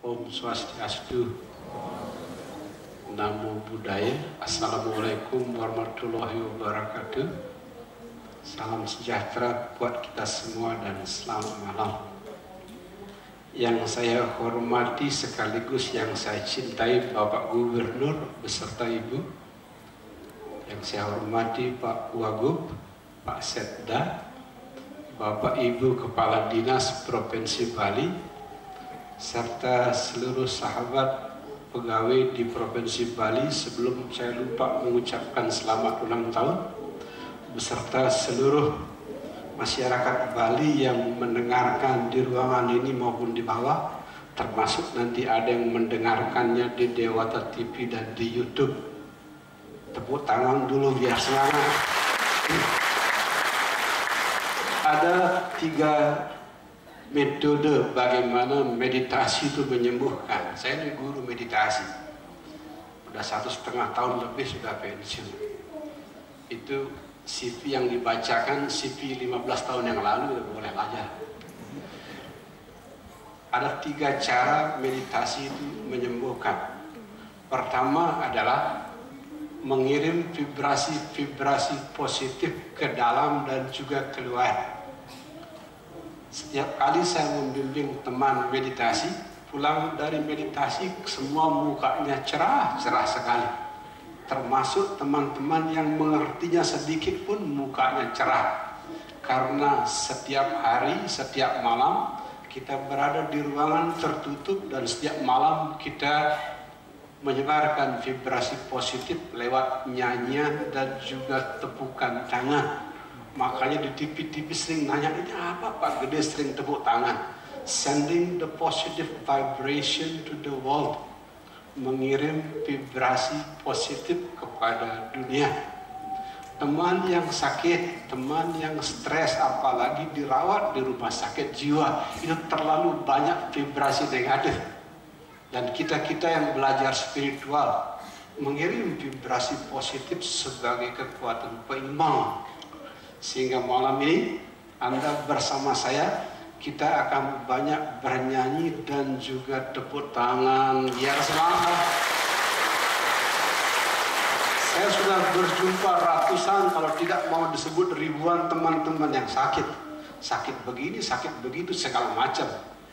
Om Swastiastu, Namo Buddhaya. Assalamualaikum warahmatullahi wabarakatuh. Salam sejahtera buat kita semua dan selamat malam. Yang saya hormati sekaligus yang saya cintai Bapak Gubernur beserta Ibu. Yang saya hormati Pak Wagub, Pak Setda, Bapak Ibu Kepala Dinas Provinsi Bali, serta seluruh sahabat pegawai di Provinsi Bali. Sebelum saya lupa mengucapkan selamat ulang tahun beserta seluruh masyarakat Bali yang mendengarkan di ruangan ini maupun di bawah, termasuk nanti ada yang mendengarkannya di Dewata TV dan di YouTube. Tepuk tangan dulu biar semangat. Ada 3 metode bagaimana meditasi itu menyembuhkan. Saya ini guru meditasi, udah 1,5 tahun lebih sudah pensiun. Itu CV yang dibacakan CV 15 tahun yang lalu, ya boleh belajar. Ada 3 cara meditasi itu menyembuhkan. Pertama adalah mengirim vibrasi-vibrasi positif ke dalam dan juga keluar. Setiap kali saya membimbing teman meditasi, pulang dari meditasi semua mukanya cerah sekali. Termasuk teman-teman yang mengertinya sedikit pun mukanya cerah. Karena setiap hari, setiap malam kita berada di ruangan tertutup dan setiap malam kita menyebarkan vibrasi positif lewat nyanyian dan juga tepukan tangan. Makanya di TV-TV sering nanya, ini apa Pak Gede sering tepuk tangan? Sending the positive vibration to the world. Mengirim vibrasi positif kepada dunia. Teman yang sakit, teman yang stres, apalagi dirawat di rumah sakit jiwa, itu terlalu banyak vibrasi negatif. Dan kita-kita yang belajar spiritual, mengirim vibrasi positif sebagai kekuatan peimbang. Sehingga malam ini Anda bersama saya, kita akan banyak bernyanyi dan juga tepuk tangan biar semangat. Saya sudah berjumpa ratusan, kalau tidak mau disebut ribuan teman-teman yang sakit. Sakit begini, sakit begitu, segala macam.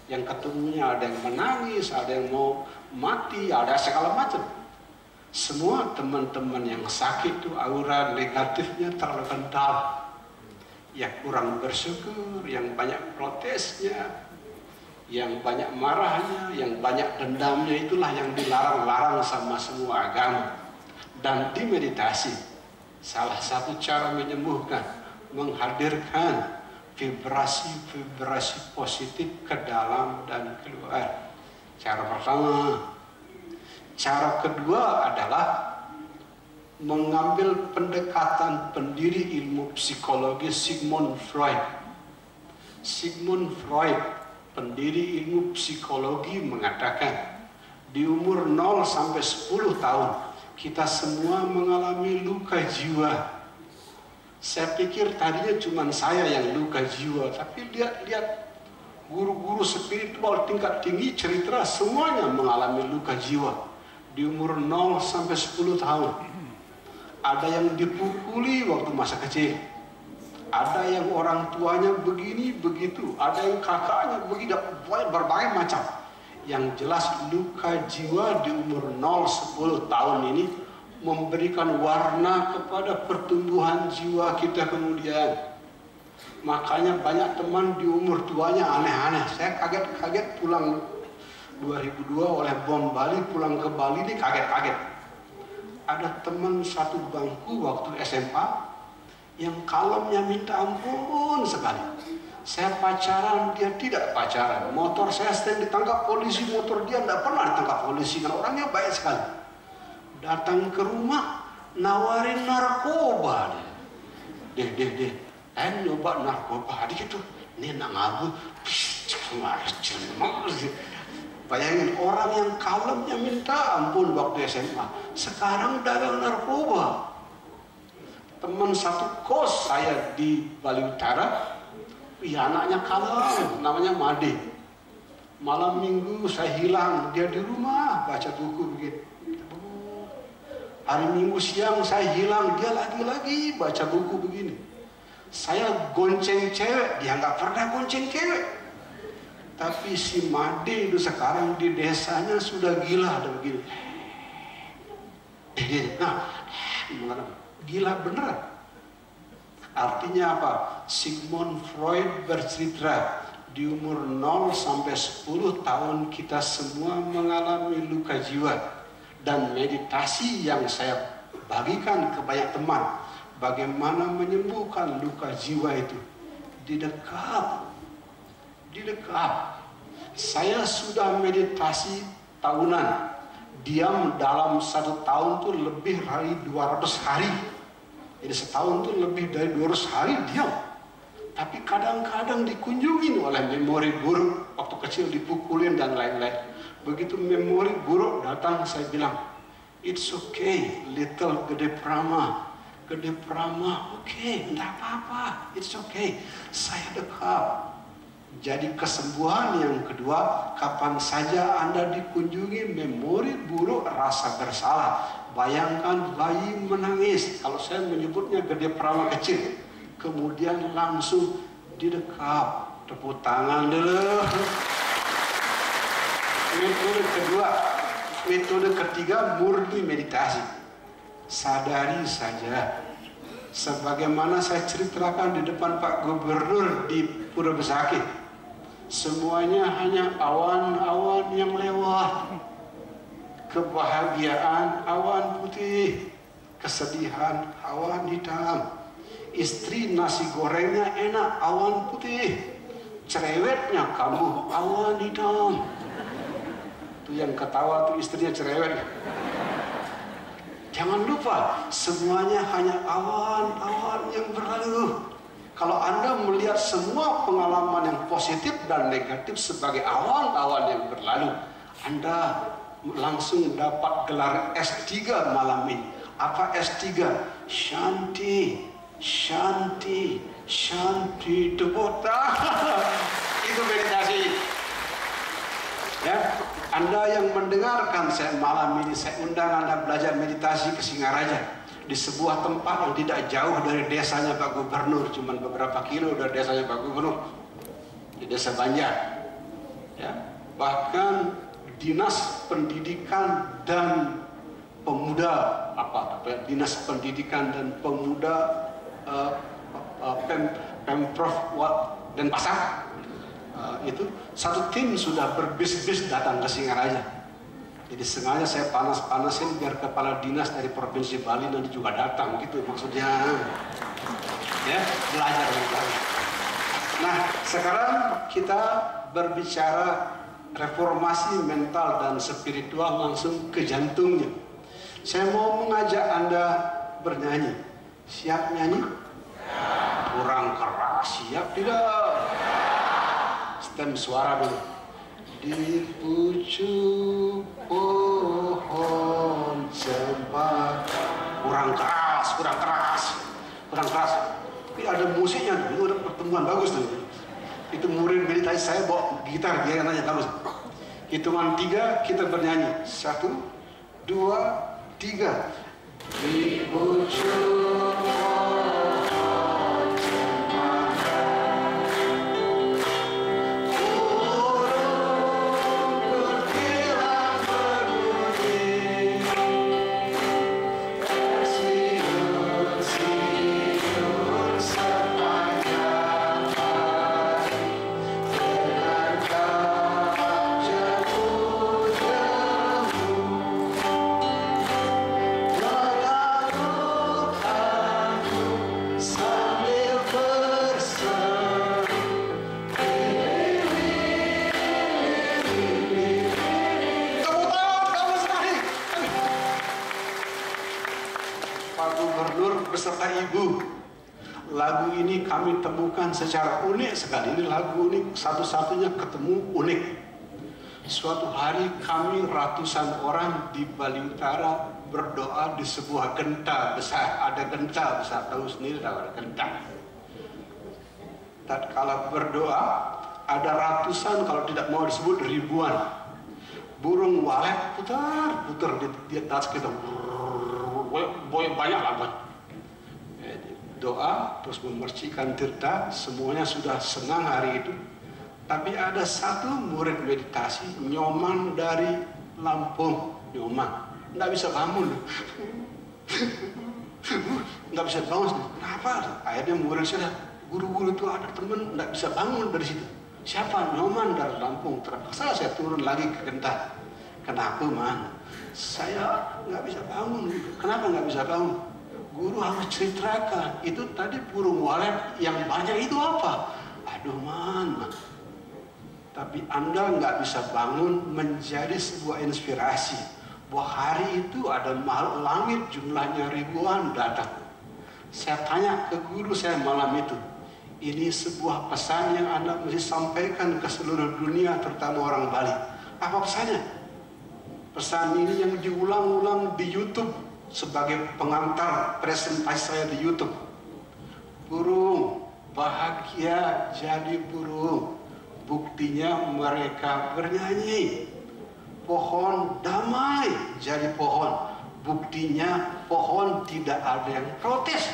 Yang ketemunya ada yang menangis, ada yang mau mati, ada segala macam. Semua teman-teman yang sakit itu aura negatifnya terlalu kental. Yang kurang bersyukur, yang banyak protesnya, yang banyak marahnya, yang banyak dendamnya, itulah yang dilarang-larang sama semua agama. Dan di meditasi, salah satu cara menyembuhkan, menghadirkan vibrasi-vibrasi positif ke dalam dan keluar. Cara pertama. Cara kedua adalah mengambil pendekatan pendiri ilmu psikologi Sigmund Freud. Sigmund Freud, pendiri ilmu psikologi, mengatakan di umur 0 sampai 10 tahun kita semua mengalami luka jiwa. Saya pikir tadinya cuma saya yang luka jiwa, tapi lihat guru-guru spiritual tingkat tinggi cerita semuanya mengalami luka jiwa di umur 0 sampai 10 tahun. Ada yang dipukuli waktu masa kecil, ada yang orang tuanya begini begitu, ada yang kakaknya begitu, berbagai macam. Yang jelas luka jiwa di umur 0-10 tahun ini memberikan warna kepada pertumbuhan jiwa kita kemudian. Makanya banyak teman di umur tuanya aneh-aneh. Saya kaget-kaget pulang 2002 oleh bom Bali, pulang ke Bali ini kaget-kaget. Ada teman satu bangku waktu SMA yang kalemnya minta ampun sekali. Saya pacaran, dia tidak pacaran. Motor saya sering ditangkap polisi, motor dia tidak pernah ditangkap polisi. Karena orangnya baik sekali. Datang ke rumah, nawarin narkoba. Deh, saya nyoba narkoba. Adik itu, ini nak ngabu. Bayangin orang yang kalemnya minta ampun waktu SMA, sekarang dagang narkoba. Teman satu kos saya di Bali Utara, anaknya kalem, namanya Made. Malam minggu saya hilang, dia di rumah baca buku begitu. Hari minggu siang saya hilang, dia lagi-lagi baca buku begini. Saya gonceng cewek, dia nggak pernah gonceng cewek. Tapi si Made itu sekarang di desanya sudah gila ada begini. Gila beneran. Artinya apa? Sigmund Freud bercerita, di umur 0 sampai 10 tahun kita semua mengalami luka jiwa. Dan meditasi yang saya bagikan ke banyak teman, bagaimana menyembuhkan luka jiwa itu, didekat. Saya sudah meditasi tahunan, diam dalam 1 tahun tuh lebih dari 200 hari. Jadi setahun tuh lebih dari 200 hari diam. Tapi kadang-kadang dikunjungin oleh memori buruk, waktu kecil dipukulin dan lain-lain. Begitu memori buruk datang, saya bilang, it's okay, little Gede Prama. Gede Prama, oke, enggak apa-apa, it's okay. Saya dekat. Jadi kesembuhan yang kedua, kapan saja Anda dikunjungi memori buruk, rasa bersalah. Bayangkan bayi menangis, kalau saya menyebutnya Gede Prama kecil. Kemudian langsung didekap, tepuk tangan dulu. Metode kedua, metode ketiga murni meditasi. Sadari saja, sebagaimana saya ceritakan di depan Pak Gubernur di Pura Besakih, semuanya hanya awan-awan yang lewat. Kebahagiaan awan putih, kesedihan awan hitam. Istri nasi gorengnya enak, awan putih. Cerewetnya kamu, awan hitam. Itu yang ketawa tuh istrinya cerewet. Jangan lupa, semuanya hanya awan-awan yang berlalu. Kalau Anda melihat semua pengalaman yang positif dan negatif sebagai awan-awan yang berlalu, Anda langsung dapat gelar S3 malam ini. Apa S3? Shanti. Shanti, Shanti, tepuk tangan. Itu meditasi. Ya, Anda yang mendengarkan saya malam ini, saya undang Anda belajar meditasi ke Singaraja, di sebuah tempat yang tidak jauh dari desanya Pak Gubernur, cuma beberapa kilo dari desanya Pak Gubernur, di Desa Banjar. Ya, bahkan Dinas Pendidikan dan Pemuda, Dinas Pendidikan dan Pemuda Pemprov Denpasar, itu satu tim sudah berbis-bis datang ke Singaraja. Jadi sengaja saya panas-panasin biar kepala dinas dari Provinsi Bali nanti juga datang, gitu maksudnya. Ya, belajar lagi. Nah, sekarang kita berbicara reformasi mental dan spiritual, langsung ke jantungnya. Saya mau mengajak Anda bernyanyi. Siap nyanyi? Kurang keras, siap tidak? Stem suara dulu. Di pucuk pohon cempaka. Kurang keras, kurang keras, kurang keras. Tapi ada musiknya, itu ada pertemuan bagus tuh. Itu murid meditasi saya bawa gitar, dia nanya bagus. Hitungan 3 kita bernyanyi. 1, 2, 3. Di pucuk pohon cempaka, burung berkilau berbunyi, tersiur-siur sepanjang hari, dengan kapan jatuh jauh. Sambil berseru, Pak Gubernur beserta Ibu, lagu ini kami temukan secara unik sekali. Ini lagu ini satu-satunya ketemu unik. Suatu hari kami ratusan orang di Bali Utara berdoa di sebuah genta besar. Ada genta besar, tahu sendiri ada genta. Tatkala berdoa, Ada ratusan, kalau tidak mau disebut ribuan burung walet putar-putar di atas kita. Banyak lah, Bang. Doa, terus memercikan tirta, semuanya sudah senang hari itu. Tapi ada satu murid meditasi, Nyoman dari Lampung, Nyoman, nggak bisa bangun. Nggak bisa bangun. Kenapa? Akhirnya murid saya, guru-guru itu ada teman nggak bisa bangun dari situ. Siapa? Nyoman dari Lampung. Terpaksa saya turun lagi ke Gentah. Kenapa, Man? Saya nggak bisa bangun. Kenapa nggak bisa bangun? Guru harus ceritakan. Itu tadi burung walet yang banyak itu apa? Aduh, Man. Tapi Anda nggak bisa bangun menjadi sebuah inspirasi bahwa hari itu ada makhluk langit jumlahnya ribuan datang. Saya tanya ke guru saya malam itu, ini sebuah pesan yang Anda mesti sampaikan ke seluruh dunia, terutama orang Bali. Apa pesannya? Pesan ini yang diulang-ulang di YouTube sebagai pengantar presentasi saya di YouTube. Burung bahagia jadi burung, buktinya mereka bernyanyi. Pohon damai jadi pohon, buktinya pohon tidak ada yang protes.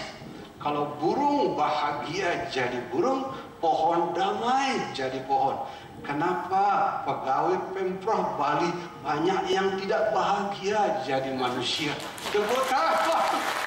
Kalau burung bahagia jadi burung, pohon damai jadi pohon. Kenapa pegawai Pemprov Bali banyak yang tidak bahagia jadi manusia? Tepuk tangan.